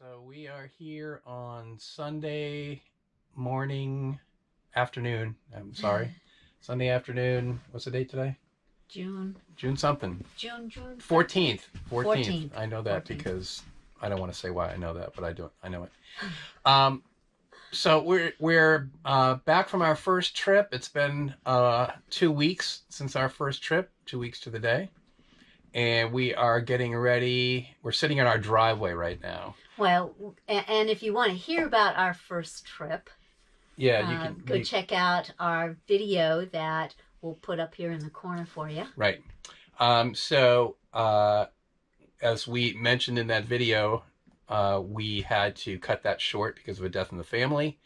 So we are here on Sunday afternoon. Sunday afternoon. What's the date today? June something. June 14th. 14th. I know that 14th. Because I don't want to say why I know that, but I do. I know it. So we're back from our first trip. It's been 2 weeks since our first trip. 2 weeks to the day. And we are getting ready. We're sitting in our driveway right now. Well, and if you want to hear about our first trip, yeah, you can go check out our video that we'll put up here in the corner for you. Right. So as we mentioned in that video, we had to cut that short because of a death in the family.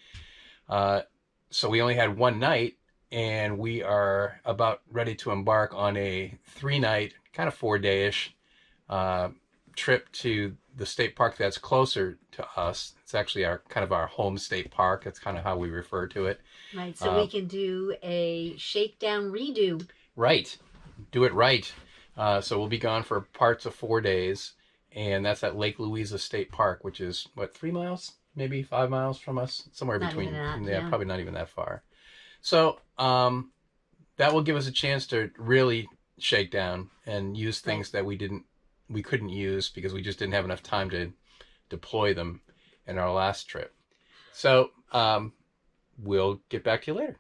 So we only had one night, and we are about ready to embark on a 3-night, kind of 4-day-ish trip to the state park that's closer to us. It's actually our home state park. That's kind of how we refer to it. Right, so we can do a shakedown redo. Right, do it right. So we'll be gone for parts of 4 days, and that's at Lake Louisa State Park, which is, what, 3 miles? Maybe 5 miles from us? Somewhere Not between. even that, yeah, probably not even that far. So that will give us a chance to really shake down and use things that we couldn't use because we just didn't have enough time to deploy them in our last trip. So we'll get back to you later.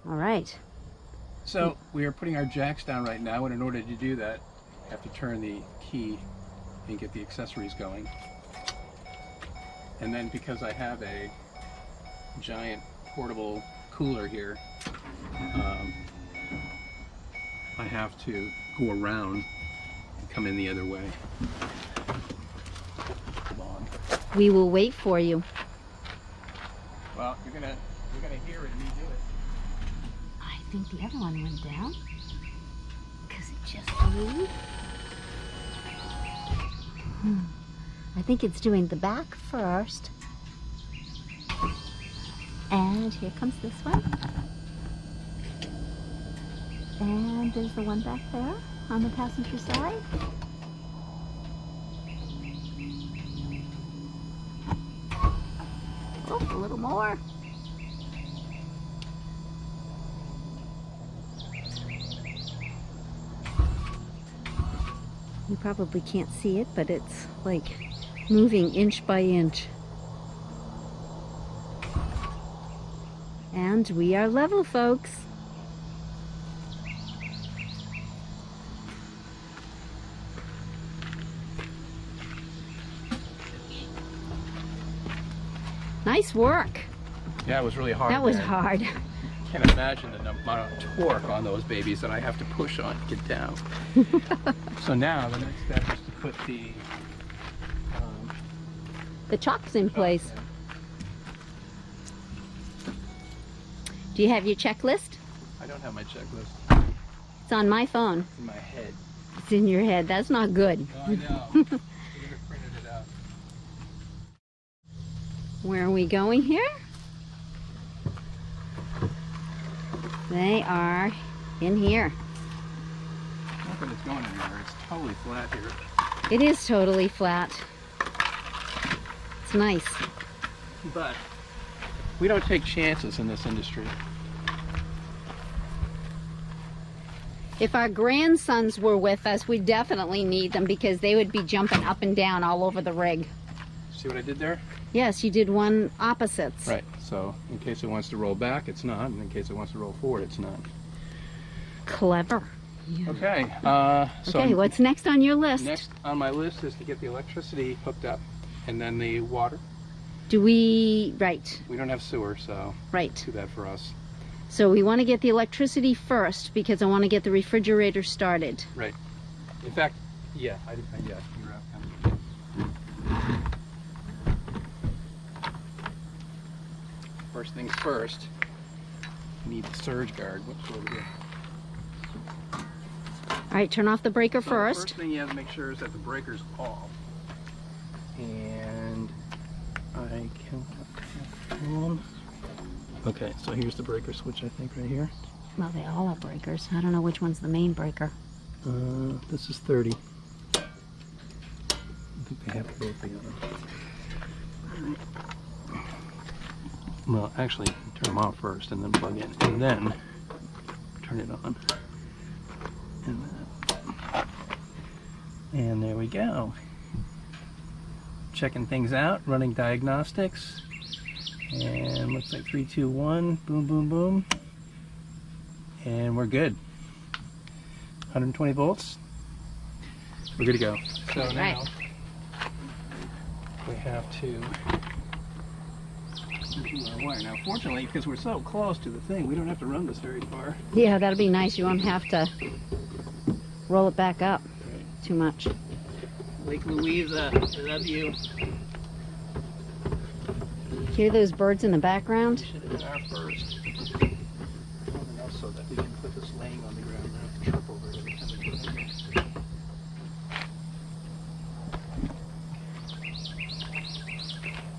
All right. So we are putting our jacks down right now, and in order to do that, you have to turn the key and get the accessories going. And then because I have a giant portable cooler here, I have to go around and come in the other way. Hold on. We will wait for you. Well, you're gonna hear it me do it. I think the other one went down because it just moved. I think it's doing the back first. And here comes this one. And there's the one back there on the passenger side. Oh, a little more. You probably can't see it, but it's like moving inch by inch. And we are level, folks. Nice work. Yeah, it was really hard. That was hard. Can't imagine the amount of torque on those babies that I have to push on to get down. So now the next step is to put the chocks in place. Do you have your checklist? I don't have my checklist. It's on my phone. It's in my head. It's in your head. That's not good. Oh, I know. I printed it out. Where are we going here? They are in here. Not that it's going anywhere. It's totally flat here. It is totally flat. It's nice. But we don't take chances in this industry. If our grandsons were with us, we definitely need them because they would be jumping up and down all over the rig. See what I did there? Yes, you did one opposites. Right. So in case it wants to roll back, it's not. And in case it wants to roll forward, it's not. Clever. Yeah. Okay. So Okay, what's next on your list? next on my list is to get the electricity hooked up, and then the water. Right. We don't have sewer, so Right. too bad for us. So we want to get the electricity first because I want to get the refrigerator started. Right. In fact, yeah, yeah, you're out. First things first, we need the surge guard. Whoops, over here. All right, turn off the breaker So first. the first thing you have to make sure is that the breaker's off. And I can on. Okay, so here's the breaker switch, I think, right here. Well, they all are breakers. I don't know which one's the main breaker. This is 30. I think they have to both be on. Well, actually, turn them off first and then plug in, and then turn it on. And there we go. Checking things out, running diagnostics, and looks like 3, 2, 1, boom, boom, boom, and we're good. 120 volts. We're good to go. So now we have to do our wire. Now, fortunately, because we're so close to the thing, we don't have to run this very far. Yeah, that'll be nice. You won't have to roll it back up too much. Lake Louisa, I love you. Hear those birds in the background? Should have been our first. Long enough so that we can put this laying on the ground and not have to trip over it every time we put it in.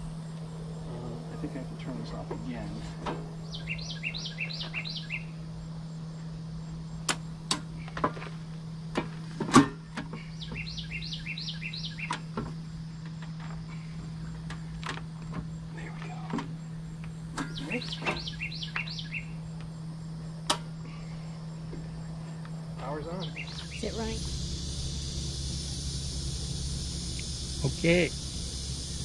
I think I have to turn this off again. Power's on. Is it right? Okay.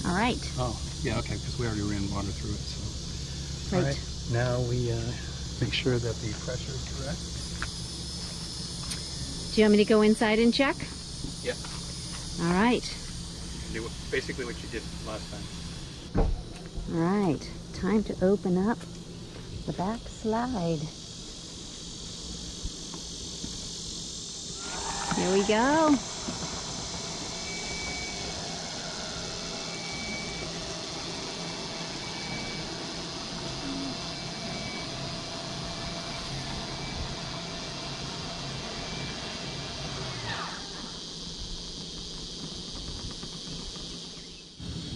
All right. Oh, yeah, okay, because we already ran water through it, so. Right. All right, now we make sure that the pressure is correct. Do you want me to go inside and check? Yeah. All right. Do basically what you did last time. All right. Time to open up the back slide. Here we go.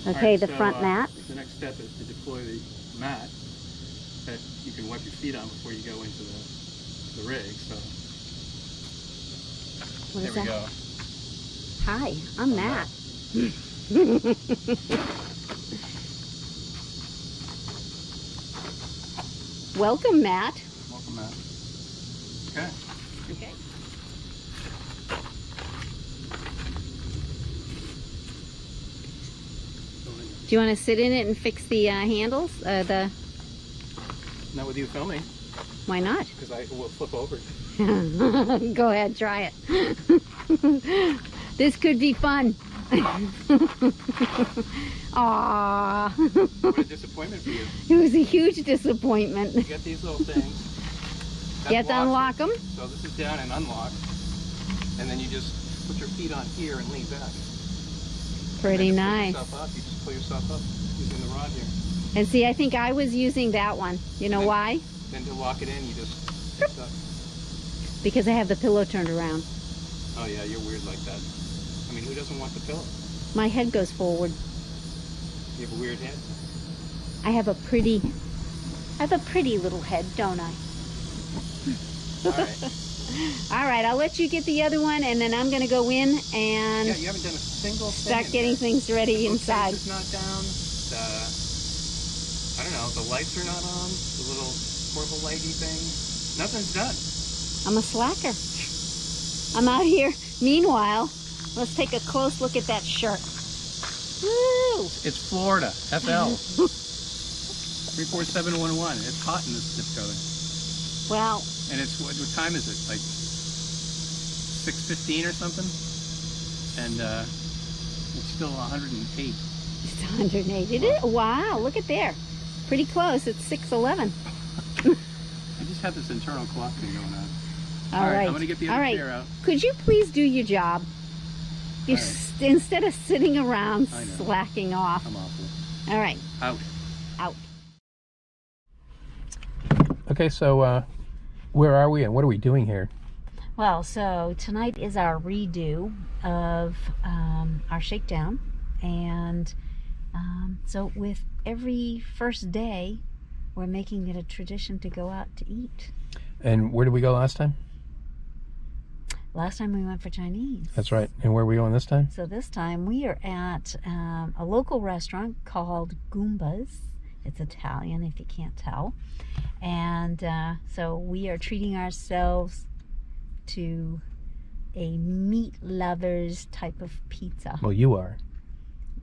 Okay, Right, the so, front mat. The next step is to deploy the mat that you can wipe your feet on before you go into the rig. So What there is we that? go. Hi, I'm Matt. Welcome, Matt. Welcome, Matt. Okay. Okay. Do you want to sit in it and fix the handles? Not with you filming, Why not? because I will flip over. Go ahead, try it. This could be fun. Aww. What a disappointment for you. It was a huge disappointment. You got these little things. That You have to blocks unlock it. them. So this is down and unlocked. And then you just put your feet on here and lean back. Pretty and then to pull nice. yourself up, you just pull yourself up using the rod here. And see, I think I was using that one. You know why? Then to lock it in, you just fix up. Because I have the pillow turned around. Oh yeah, you're weird like that. I mean, who doesn't want the pillow? My head goes forward. You have a weird head. I have a pretty little head, don't I? All right. All right, I'll let you get the other one, and then I'm going to go in and Yeah, you haven't done a single thing. start in getting there. things ready inside. The not down. I don't know. The lights are not on. The little portable lighty thing. Nothing's done. I'm a slacker. I'm out here. Meanwhile, let's take a close look at that shirt. Woo! It's Florida. FL. 34711. It's hot in this zip code. Well, And it's what time is it? Like 6:15 or something? And it's still 108. It's 108. It is? Wow, look at there. Pretty close. It's 6:11. I just have this internal clock thing going on. All right. I'm going to get the other chair out. Could you please do your job? You instead of sitting around I know. slacking off. I'm awful. All right. Out. Out. Okay, so where are we and what are we doing here? Well, so tonight is our redo of our shakedown, and so with every first day, we're making it a tradition to go out to eat. And where did we go last time? Last time we went for Chinese. That's right. And where are we going this time? So this time we are at a local restaurant called Goomba's. It's Italian, if you can't tell. And so we are treating ourselves to a meat lovers type of pizza. Well, you are.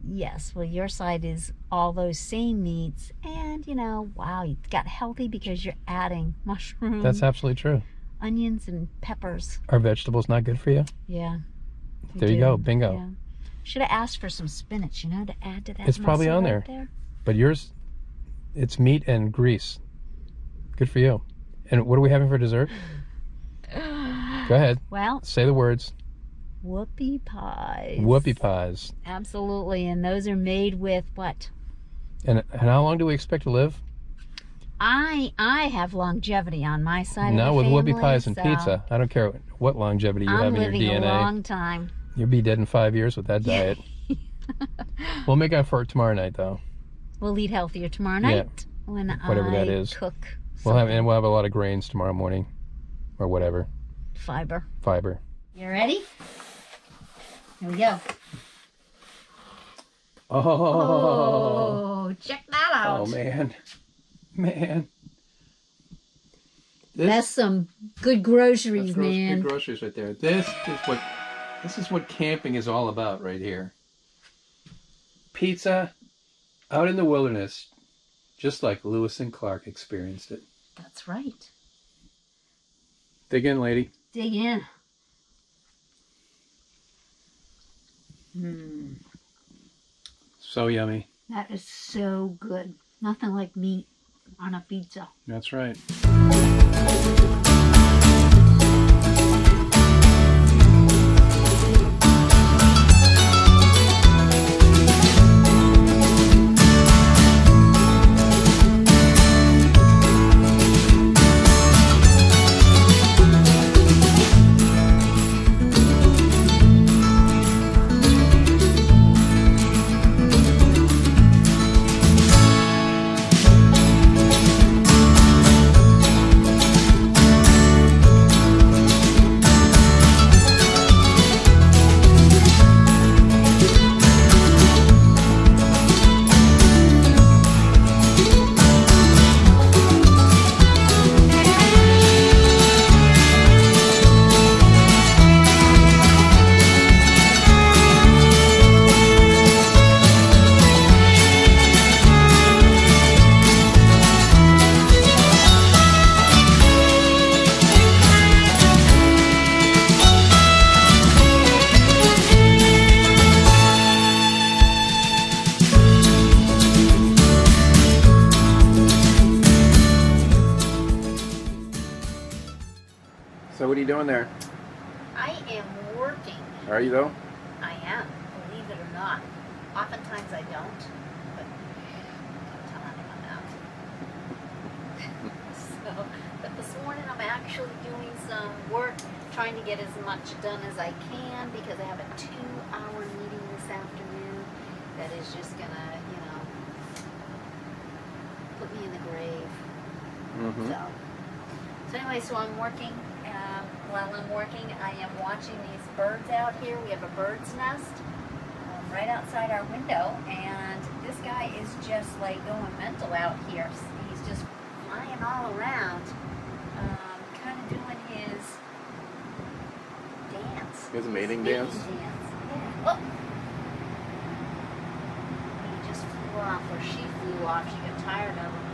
Yes, well, your side is all those same meats, and you know, wow, you got healthy because you're adding mushrooms. That's absolutely true. Onions and peppers. Are vegetables not good for you? Yeah. There you go, bingo. Yeah. Should have asked for some spinach, you know, to add to that. It's probably muscle on right there. But yours, it's meat and grease. Good for you. And what are we having for dessert? Go ahead. Well, say the words. Whoopie pies. Whoopie pies. Absolutely, and those are made with what? And how long do we expect to live? I have longevity on my side Not of the with family, whoopie pies and so pizza. I don't care what longevity you have in your DNA. I'm living a long time. You'll be dead in 5 years with that diet. We'll make up for it tomorrow night, though. We'll eat healthier tomorrow night when whatever I that is. cook. We'll have a lot of grains tomorrow morning, or whatever. Fiber. You ready? Here we go. Oh, check that out. Oh man. That's some good groceries, man. Good groceries right there. This is what camping is all about right here. Pizza out in the wilderness, just like Lewis and Clark experienced it. That's right. Dig in, lady. Dig in. So yummy. That is so good. Nothing like meat on a pizza. That's right. So what are you doing there? I am working. Are you though? I am, believe it or not. Oftentimes I don't, but time on that. But this morning I'm actually doing some work, trying to get as much done as I can because I have a 2-hour meeting this afternoon that is just gonna, you know, put me in the grave. So anyway, so I'm working. While I'm working, I am watching these birds out here. We have a bird's nest right outside our window, and this guy is just like going mental out here. He's just flying all around, kind of doing his dance. His mating dance? dance? Yeah. Oh! He just flew off, or she flew off. She got tired of him.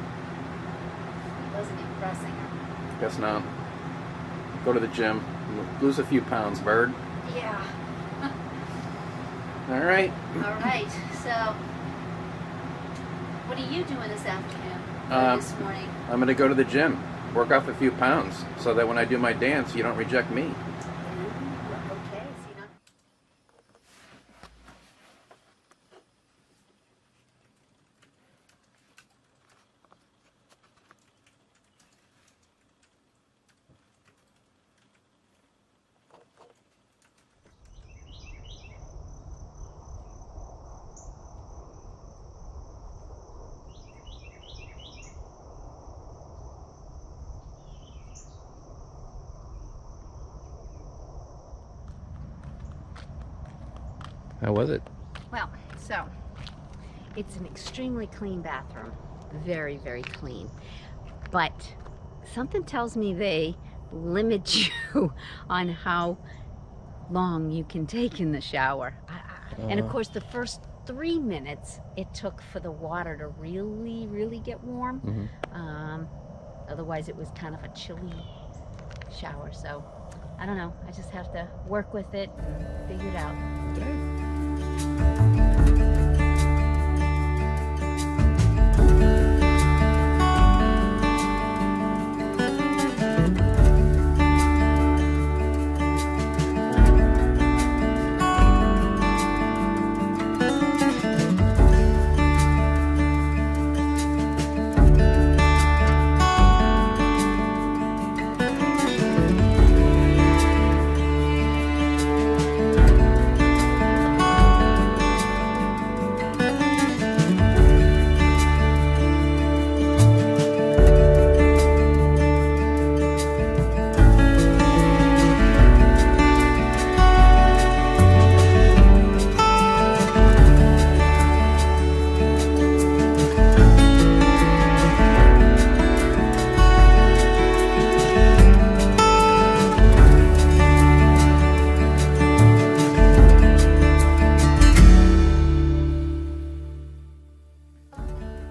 He wasn't impressing her. Guess not. go to the gym, lose a few pounds, bird. Yeah. All right. All right. So, what are you doing this afternoon or this morning? I'm going to go to the gym, work off a few pounds, so that when I do my dance, you don't reject me. Okay. So you're not. How was it? Well, so it's an extremely clean bathroom. Very, very clean. But something tells me they limit you on how long you can take in the shower. And of course, the first 3 minutes it took for the water to really, really get warm. Otherwise, it was kind of a chilly shower. So I don't know. I just have to work with it and figure it out.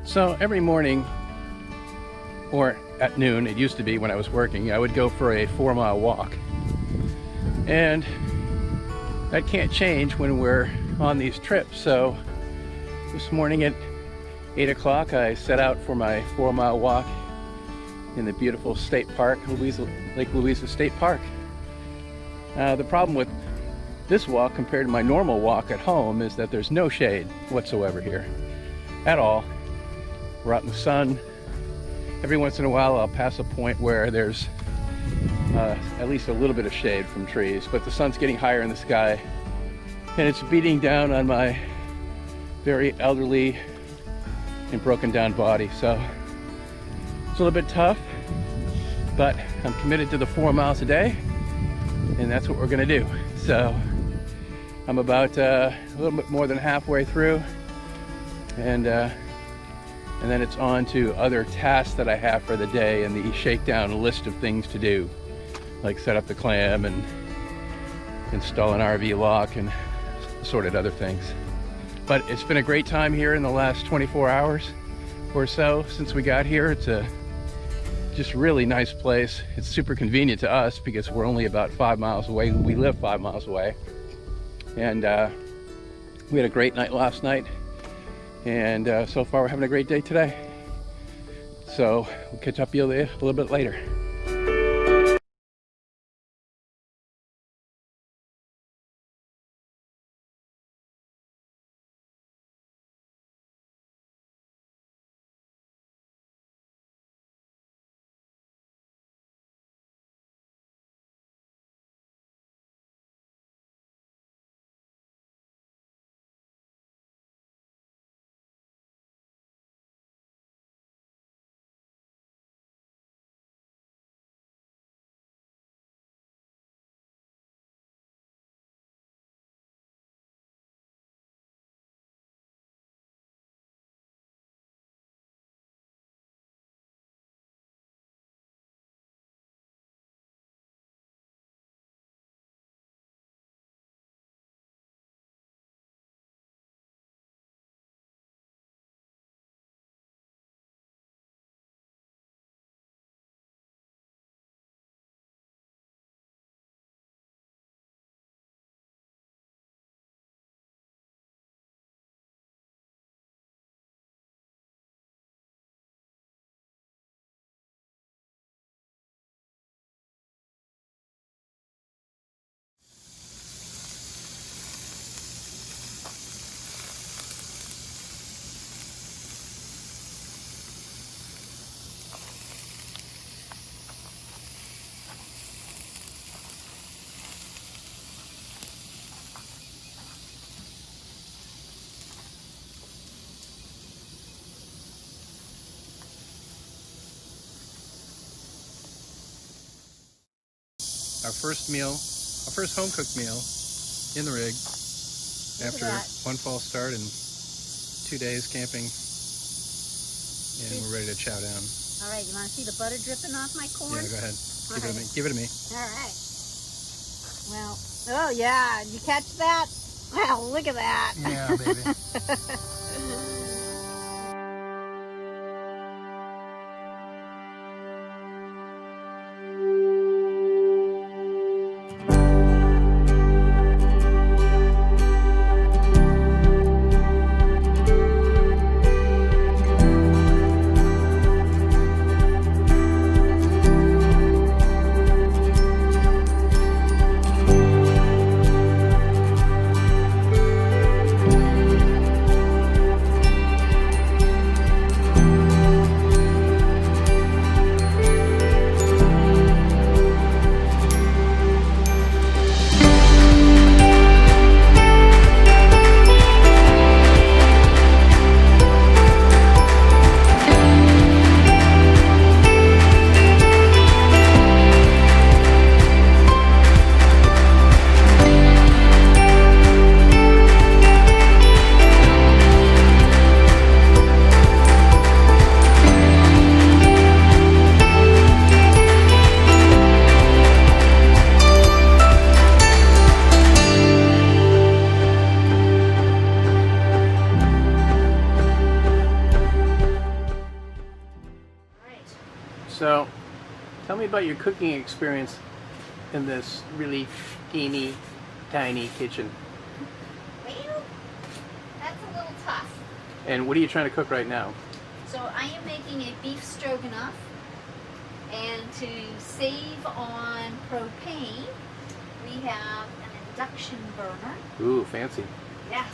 So every morning, or at noon, it used to be when I was working, I would go for a 4-mile walk. And that can't change when we're on these trips. So this morning at 8 o'clock, I set out for my 4-mile walk in the beautiful state park, Lake Louisa State Park. The problem with this walk compared to my normal walk at home is that there's no shade whatsoever here at all. We're out in the sun. Every once in a while I'll pass a point where there's at least a little bit of shade from trees, but the sun's getting higher in the sky and it's beating down on my very elderly and broken down body. So it's a little bit tough, but I'm committed to the 4 miles a day, and that's what we're gonna do. So I'm about a little bit more than halfway through, and then it's on to other tasks that I have for the day and the Shakedown list of things to do, like set up the clam and install an RV lock and assorted other things. But it's been a great time here in the last 24 hours or so since we got here. It's a just really nice place. It's super convenient to us because we're only about 5 miles away. We live 5 miles away. And we had a great night last night. And so far we're having a great day today. So we'll catch up with you a little bit later. our first meal, our first home-cooked meal in the rig after one false start and 2 days camping, and we're ready to chow down. All right, you want to see the butter dripping off my corn? Yeah, go ahead. Give it to me. Give it to me. All right. Well, oh yeah, did you catch that? Well, look at that. Yeah, baby. So, tell me about your cooking experience in this really teeny, tiny kitchen. Well, that's a little tough. And what are you trying to cook right now? So I am making a beef stroganoff, and to save on propane, we have an induction burner. Ooh, fancy. Yes.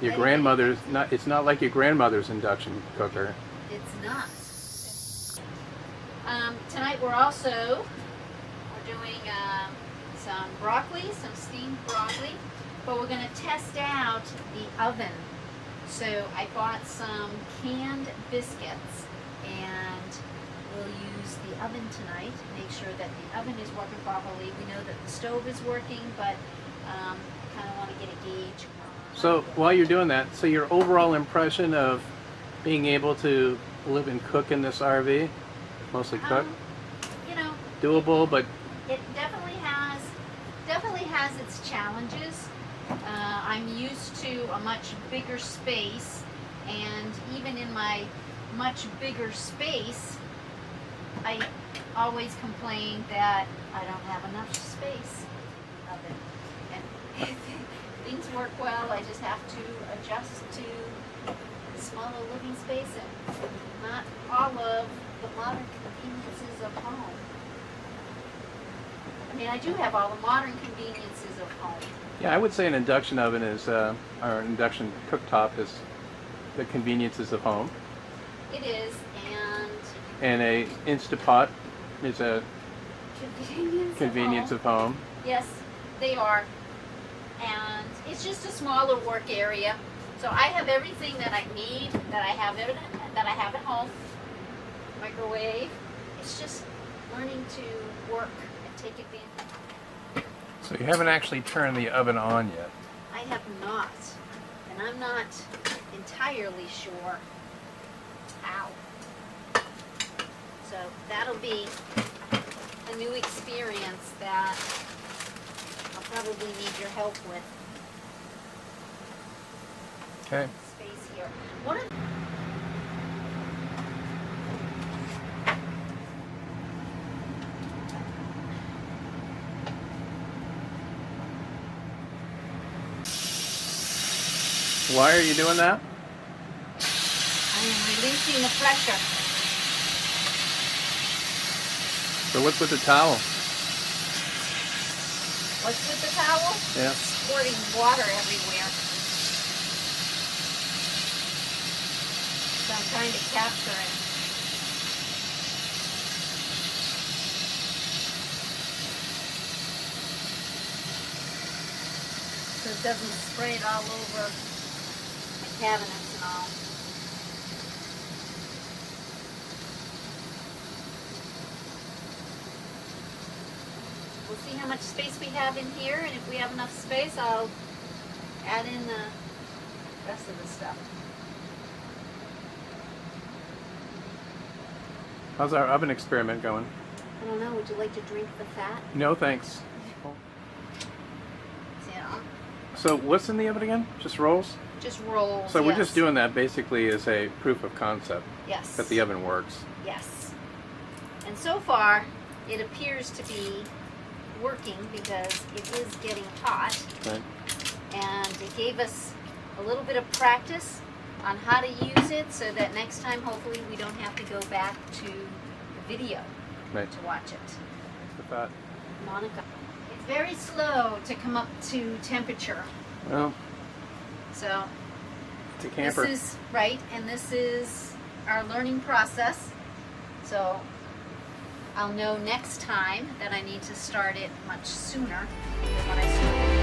Your grandmother's not. It's not like your grandmother's induction cooker. It's not. Tonight we're doing some broccoli, some steamed broccoli, but we're going to test out the oven. So I bought some canned biscuits, and we'll use the oven tonight to make sure that the oven is working properly. We know that the stove is working, but kind of want to get a gauge. So while you're doing that, so your overall impression of being able to live and cook in this RV, mostly cook, you know, doable, but it definitely has its challenges. I'm used to a much bigger space, and even in my much bigger space, I always complain that I don't have enough space of it. And if things work well, I just have to adjust to the smaller living space and not all of the modern conveniences of home. I mean, I do have all the modern conveniences of home. yeah, I would say an induction oven is, or an induction cooktop is the conveniences of home. It is, And a Instapot is a convenience of of home. Yes, they are. And it's just a smaller work area. So I have everything that I need, that I have at home. Microwave. It's just learning to work and take advantage. So you haven't actually turned the oven on yet. I have not. And I'm not entirely sure how. So that'll be a new experience that I'll probably need your help with. Okay. Space here. One of Why are you doing that? I am releasing the pressure. So what's with the towel? What's with the towel? Yeah. Squirting water everywhere. So I'm trying to capture it. So it doesn't spray it all over my cabinets and all. we'll see how much space we have in here, and if we have enough space, I'll add in the rest of the stuff. How's our oven experiment going? I don't know, would you like to drink the fat? No, thanks. Yeah. So what's in the oven again? Just rolls? Just rolls. So we're yes. just doing that basically as a proof of concept Yes. that the oven works. Yes. And so far, it appears to be working because it is getting hot. Okay. And it gave us a little bit of practice on how to use it so that next time, hopefully, we don't have to go back to the video Right. to watch it. The fat. Monica. It's very slow to come up to temperature. Well, So it's a camper. this is right, and this is our learning process. So I'll know next time that I need to start it much sooner than when I started.